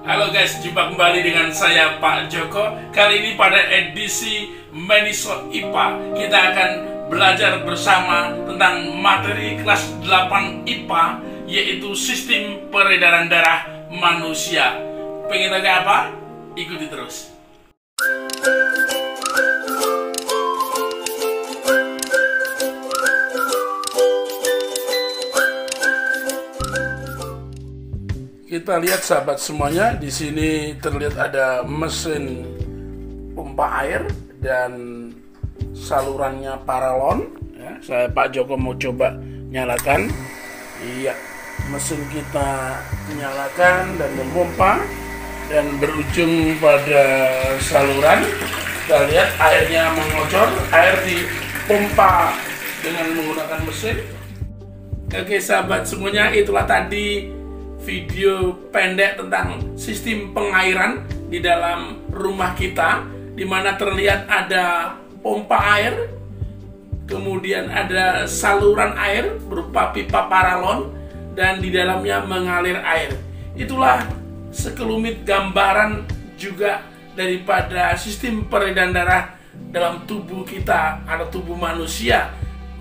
Halo guys, jumpa kembali dengan saya Pak Joko. Kali ini pada edisi Meniso IPA kita akan belajar bersama tentang materi kelas 8 IPA, yaitu sistem peredaran darah manusia. Pengen tahu apa? Ikuti terus. Kita lihat sahabat semuanya, di sini terlihat ada mesin pompa air dan salurannya paralon. Ya, saya Pak Joko mau coba nyalakan. Iya, mesin kita nyalakan dan memompa dan berujung pada saluran. Kita lihat airnya mengocor, air dipompa dengan menggunakan mesin. Oke sahabat semuanya, itulah tadi video pendek tentang sistem pengairan di dalam rumah kita, di mana terlihat ada pompa air, kemudian ada saluran air berupa pipa paralon, dan di dalamnya mengalir air. Itulah sekelumit gambaran juga daripada sistem peredaran darah dalam tubuh kita atau tubuh manusia,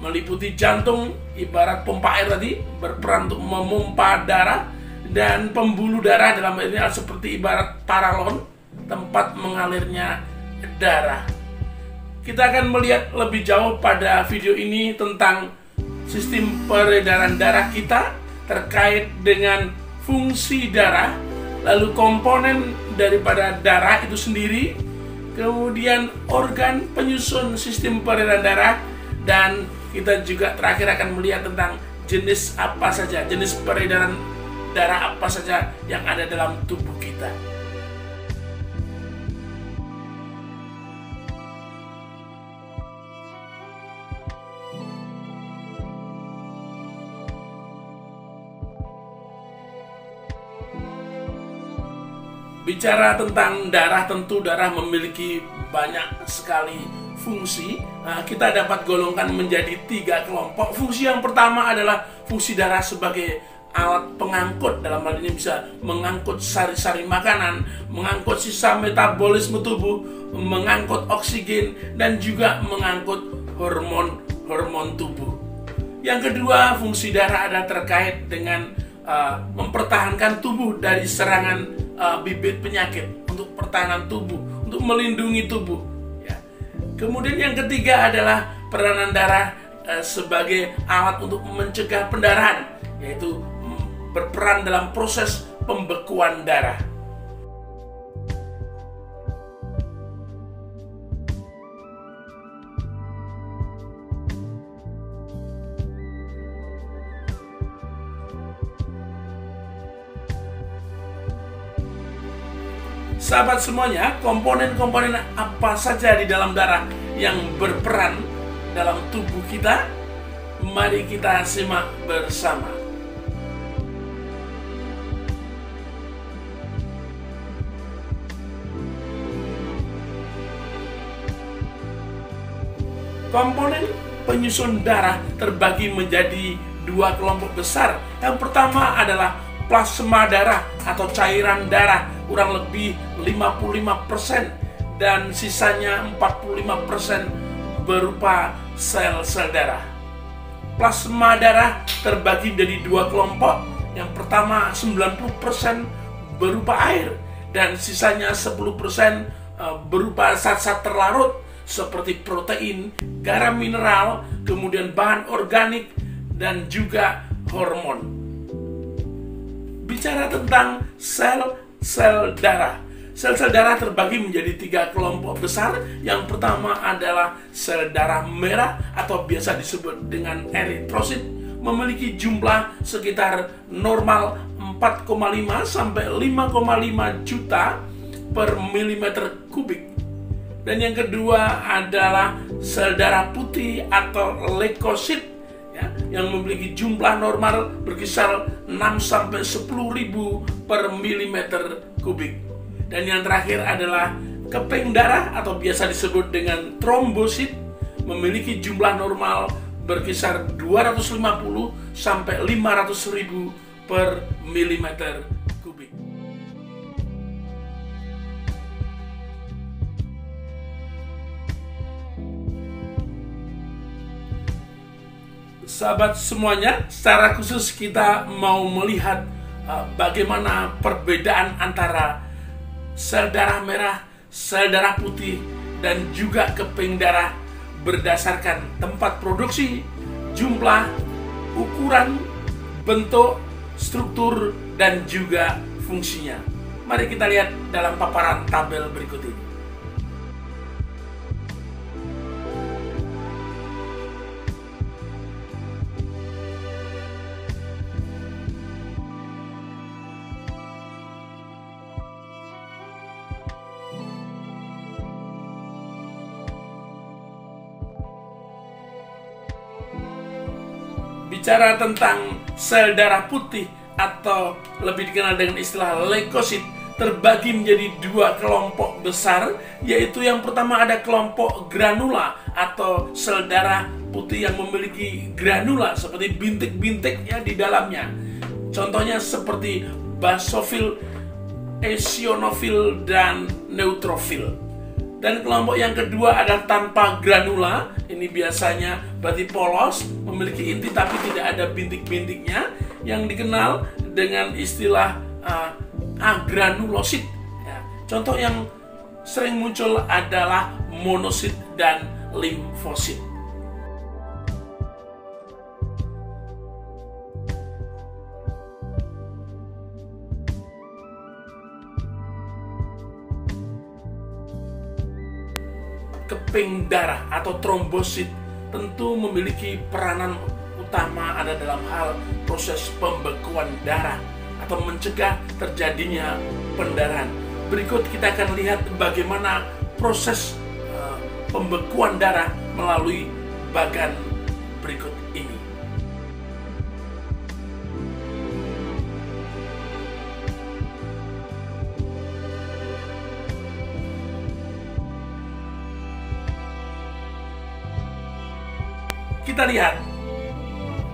meliputi jantung, ibarat pompa air tadi, berperan untuk memompa darah, dan pembuluh darah dalam hal ini seperti ibarat paralon, tempat mengalirnya darah. Kita akan melihat lebih jauh pada video ini tentang sistem peredaran darah kita terkait dengan fungsi darah, lalu komponen daripada darah itu sendiri, kemudian organ penyusun sistem peredaran darah, dan kita juga terakhir akan melihat tentang jenis apa saja, jenis peredaran darah apa saja yang ada dalam tubuh kita. Bicara tentang darah, tentu darah memiliki banyak sekali fungsi. Kita dapat golongkan menjadi 3 kelompok. Fungsi yang pertama adalah fungsi darah sebagai alat pengangkut. Dalam hal ini bisa mengangkut sari-sari makanan, mengangkut sisa metabolisme tubuh, mengangkut oksigen, dan juga mengangkut hormon tubuh. Yang kedua, fungsi darah adalah terkait dengan mempertahankan tubuh dari serangan bibit penyakit, untuk pertahanan tubuh, untuk melindungi tubuh. Ya. Kemudian yang ketiga adalah peranan darah sebagai alat untuk mencegah pendarahan, yaitu berperan dalam proses pembekuan darah. Sahabat semuanya, komponen-komponen apa saja di dalam darah yang berperan dalam tubuh kita? Mari kita simak bersama. Komponen penyusun darah terbagi menjadi 2 kelompok besar. Yang pertama adalah plasma darah atau cairan darah, kurang lebih 55%, dan sisanya 45% berupa sel-sel darah. Plasma darah terbagi menjadi 2 kelompok. Yang pertama 90% berupa air, dan sisanya 10% berupa zat-zat terlarut seperti protein, garam mineral, kemudian bahan organik, dan juga hormon. Bicara tentang sel-sel darah, sel-sel darah terbagi menjadi 3 kelompok besar. Yang pertama adalah sel darah merah atau biasa disebut dengan eritrosit, memiliki jumlah sekitar normal 4,5 sampai 5,5 juta per milimeter kubik. Dan yang kedua adalah sel darah putih atau leukosit, ya, yang memiliki jumlah normal berkisar 6 sampai 10.000 per milimeter kubik. Dan yang terakhir adalah keping darah atau biasa disebut dengan trombosit, memiliki jumlah normal berkisar 250 sampai 500.000 per milimeter kubik. Sahabat semuanya, secara khusus kita mau melihat bagaimana perbedaan antara sel darah merah, sel darah putih, dan juga keping darah berdasarkan tempat produksi, jumlah, ukuran, bentuk, struktur, dan juga fungsinya. Mari kita lihat dalam paparan tabel berikut ini. Bicara tentang sel darah putih atau lebih dikenal dengan istilah leukosit, terbagi menjadi dua kelompok besar, yaitu yang pertama ada kelompok granula atau sel darah putih yang memiliki granula seperti bintik-bintik ya di dalamnya. Contohnya seperti basofil, eosinofil, dan neutrofil. Dan kelompok yang kedua adalah tanpa granula. Ini biasanya berarti polos, memiliki inti tapi tidak ada bintik-bintiknya, yang dikenal dengan istilah agranulosit. Ya, contoh yang sering muncul adalah monosit dan limfosit. Keping darah atau trombosit tentu memiliki peranan utama ada dalam hal proses pembekuan darah atau mencegah terjadinya pendarahan. Berikut kita akan lihat bagaimana proses pembekuan darah melalui bagan berikut ini. Kita lihat,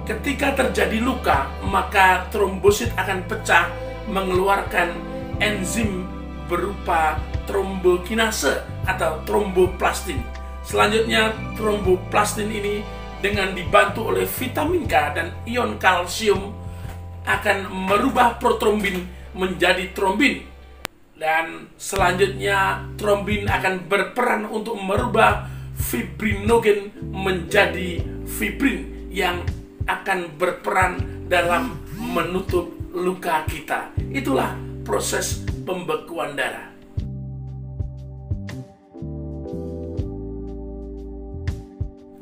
ketika terjadi luka, maka trombosit akan pecah mengeluarkan enzim berupa trombokinase atau tromboplastin. Selanjutnya, tromboplastin ini dengan dibantu oleh vitamin K dan ion kalsium akan merubah protrombin menjadi trombin. Dan selanjutnya, trombin akan berperan untuk merubah fibrinogen menjadi fibrin yang akan berperan dalam menutup luka kita. Itulah proses pembekuan darah.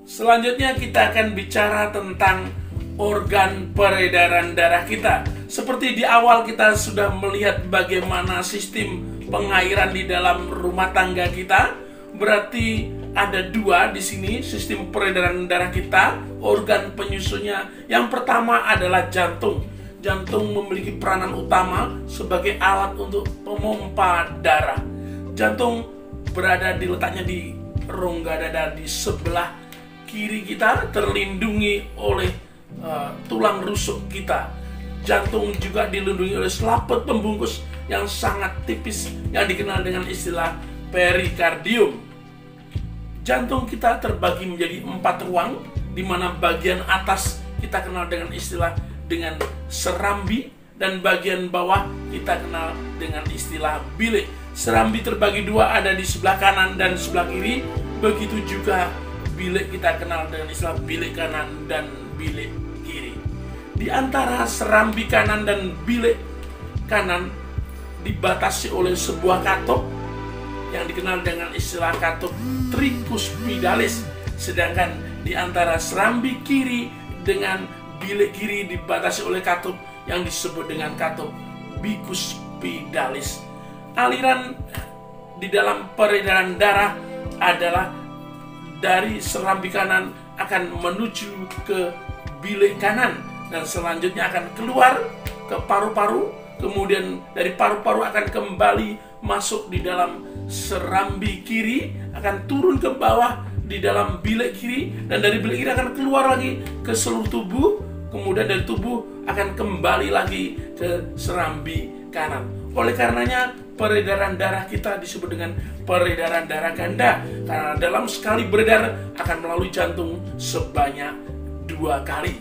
Selanjutnya kita akan bicara tentang organ peredaran darah kita. Seperti di awal kita sudah melihat bagaimana sistem pengairan di dalam rumah tangga kita. Berarti ada dua di sini sistem peredaran darah kita, organ penyusunnya. Yang pertama adalah jantung. Jantung memiliki peranan utama sebagai alat untuk pemompa darah. Jantung berada di letaknya di rongga dada di sebelah kiri kita, terlindungi oleh tulang rusuk kita. Jantung juga dilindungi oleh selaput pembungkus yang sangat tipis yang dikenal dengan istilah perikardium. Jantung kita terbagi menjadi 4 ruang, di mana bagian atas kita kenal dengan istilah dengan serambi, dan bagian bawah kita kenal dengan istilah bilik. Serambi terbagi 2, ada di sebelah kanan dan sebelah kiri. Begitu juga bilik kita kenal dengan istilah bilik kanan dan bilik kiri. Di antara serambi kanan dan bilik kanan dibatasi oleh sebuah katup yang dikenal dengan istilah katup tricuspidalis, sedangkan di antara serambi kiri dengan bilik kiri dibatasi oleh katup yang disebut dengan katup bicuspidalis. Aliran di dalam peredaran darah adalah dari serambi kanan akan menuju ke bilik kanan, dan selanjutnya akan keluar ke paru-paru, kemudian dari paru-paru akan kembali masuk di dalam serambi kiri, akan turun ke bawah di dalam bilik kiri, dan dari bilik kiri akan keluar lagi ke seluruh tubuh, kemudian dari tubuh akan kembali lagi ke serambi kanan. Oleh karenanya peredaran darah kita disebut dengan peredaran darah ganda, karena dalam sekali beredar akan melalui jantung sebanyak 2 kali.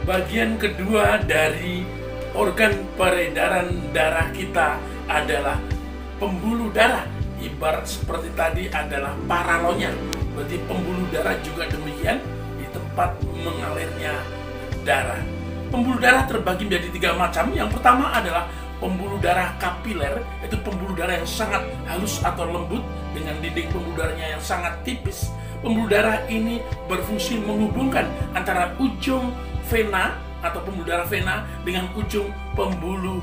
Bagian kedua dari organ peredaran darah kita adalah pembuluh darah. Ibarat seperti tadi adalah paralonnya. Berarti pembuluh darah juga demikian di tempat mengalirnya darah. Pembuluh darah terbagi menjadi 3 macam. Yang pertama adalah pembuluh darah kapiler, yaitu pembuluh darah yang sangat halus atau lembut dengan dinding pembuluh darahnya yang sangat tipis. Pembuluh darah ini berfungsi menghubungkan antara ujung vena atau pembuluh darah vena dengan ujung pembuluh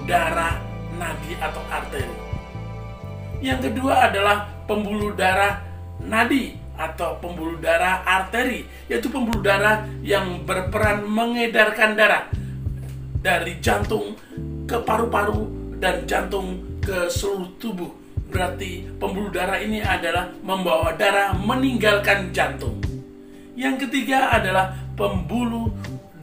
darah nadi atau arteri. Yang kedua adalah pembuluh darah nadi atau pembuluh darah arteri, yaitu pembuluh darah yang berperan mengedarkan darah dari jantung ke paru-paru dan jantung ke seluruh tubuh. Berarti pembuluh darah ini adalah membawa darah meninggalkan jantung. Yang ketiga adalah pembuluh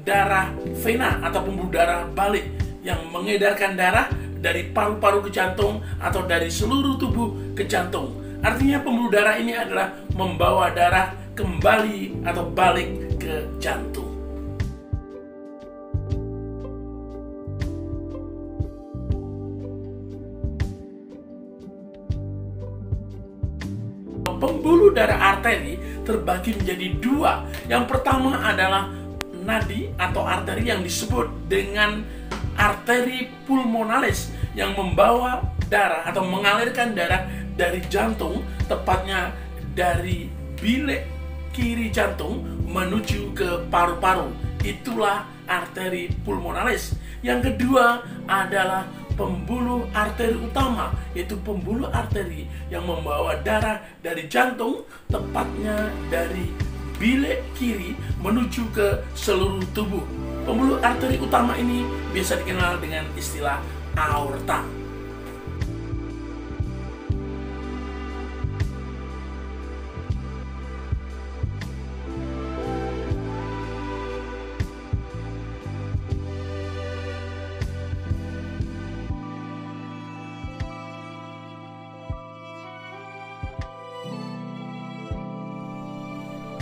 darah vena atau pembuluh darah balik yang mengedarkan darah dari paru-paru ke jantung atau dari seluruh tubuh ke jantung. Artinya pembuluh darah ini adalah membawa darah kembali atau balik ke jantung. Pembuluh darah arteri terbagi menjadi 2. Yang pertama adalah nadi atau arteri yang disebut dengan arteri pulmonalis yang membawa darah atau mengalirkan darah dari jantung, tepatnya dari bilik kiri jantung menuju ke paru-paru. Itulah arteri pulmonalis. Yang kedua adalah pembuluh arteri utama, yaitu pembuluh arteri yang membawa darah dari jantung, tepatnya dari bilik kiri menuju ke seluruh tubuh. Pembuluh arteri utama ini biasa dikenal dengan istilah aorta.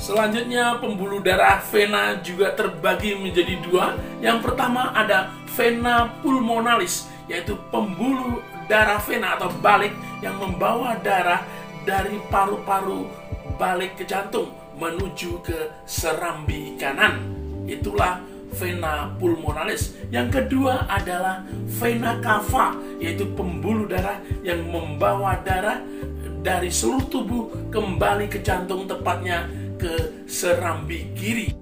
Selanjutnya pembuluh darah vena juga terbagi menjadi 2. Yang pertama ada vena pulmonalis, yaitu pembuluh darah vena atau balik yang membawa darah dari paru-paru balik ke jantung menuju ke serambi kanan. Itulah vena pulmonalis. Yang kedua adalah vena cava, yaitu pembuluh darah yang membawa darah dari seluruh tubuh kembali ke jantung, tepatnya ke serambi kiri.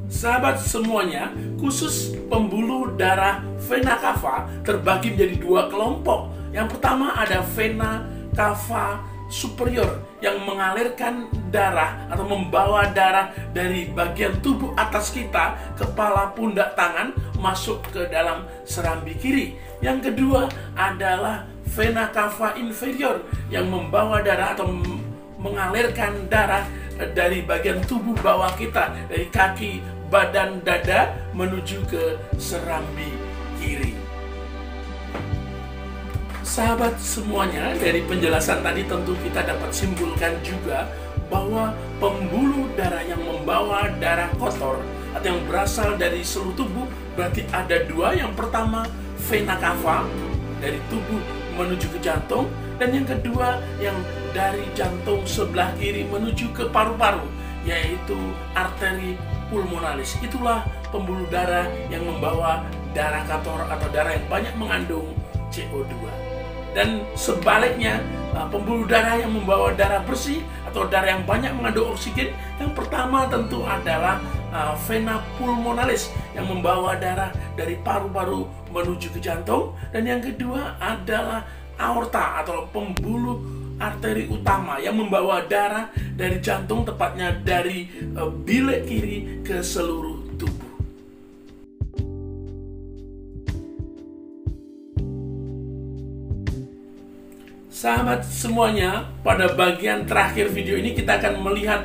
Sahabat semuanya, khusus pembuluh darah vena cava terbagi menjadi 2 kelompok. Yang pertama ada vena cava superior yang mengalirkan darah atau membawa darah dari bagian tubuh atas kita, kepala, pundak, tangan masuk ke dalam serambi kiri. Yang kedua adalah vena cava inferior yang membawa darah atau mengalirkan darah dari bagian tubuh bawah kita, dari kaki, badan, dada menuju ke serambi kiri. Sahabat semuanya, dari penjelasan tadi tentu kita dapat simpulkan juga bahwa pembuluh darah yang membawa darah kotor atau yang berasal dari seluruh tubuh berarti ada 2. Yang pertama vena cava dari tubuh menuju ke jantung, dan yang kedua yang dari jantung sebelah kiri menuju ke paru-paru, yaitu arteri pulmonalis. Itulah pembuluh darah yang membawa darah kotor atau darah yang banyak mengandung CO2. Dan sebaliknya, pembuluh darah yang membawa darah bersih atau darah yang banyak mengandung oksigen, yang pertama tentu adalah vena pulmonalis yang membawa darah dari paru-paru menuju ke jantung, dan yang kedua adalah aorta atau pembuluh arteri utama yang membawa darah dari jantung, tepatnya dari bilik kiri ke seluruh tubuh. Sahabat semuanya, pada bagian terakhir video ini kita akan melihat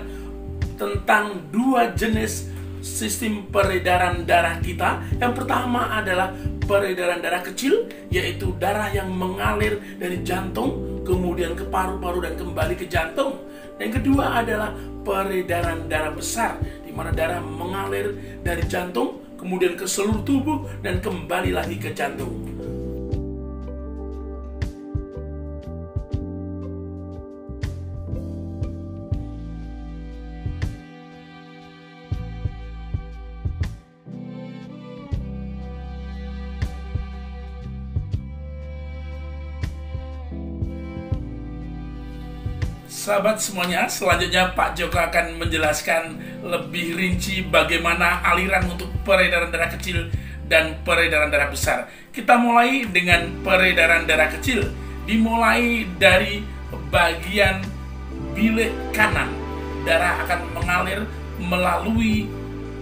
tentang dua jenis sistem peredaran darah kita. Yang pertama adalah peredaran darah kecil, yaitu darah yang mengalir dari jantung kemudian ke paru-paru dan kembali ke jantung. Yang kedua adalah peredaran darah besar, di mana darah mengalir dari jantung kemudian ke seluruh tubuh dan kembali lagi ke jantung. Sahabat semuanya, selanjutnya Pak Joko akan menjelaskan lebih rinci bagaimana aliran untuk peredaran darah kecil dan peredaran darah besar. Kita mulai dengan peredaran darah kecil, dimulai dari bagian bilik kanan. Darah akan mengalir melalui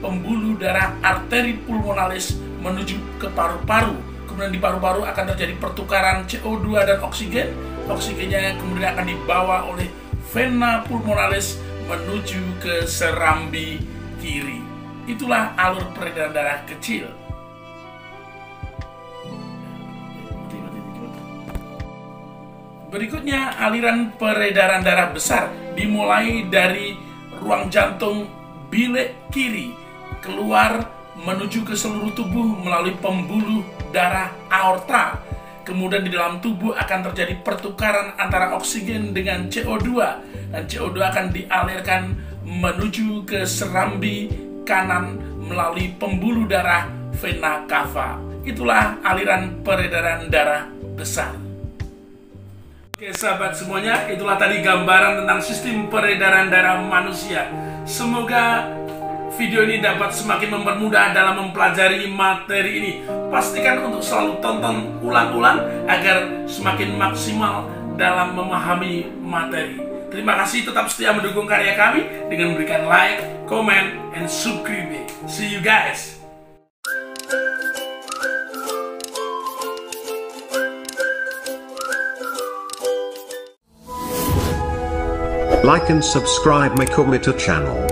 pembuluh darah arteri pulmonalis menuju ke paru-paru. Kemudian di paru-paru akan terjadi pertukaran CO2 dan oksigen. Oksigennya kemudian akan dibawa oleh vena pulmonalis menuju ke serambi kiri. Itulah alur peredaran darah kecil. Berikutnya aliran peredaran darah besar, dimulai dari ruang jantung bilik kiri, keluar menuju ke seluruh tubuh melalui pembuluh darah aorta. Kemudian di dalam tubuh akan terjadi pertukaran antara oksigen dengan CO2, dan CO2 akan dialirkan menuju ke serambi kanan melalui pembuluh darah vena cava. Itulah aliran peredaran darah besar. Oke sahabat semuanya, itulah tadi gambaran tentang sistem peredaran darah manusia. Semoga video ini dapat semakin mempermudah dalam mempelajari materi ini. Pastikan untuk selalu tonton ulang-ulang agar semakin maksimal dalam memahami materi. Terima kasih, tetap setia mendukung karya kami dengan memberikan like, comment, and subscribe. See you guys! Like and subscribe my Kumita channel.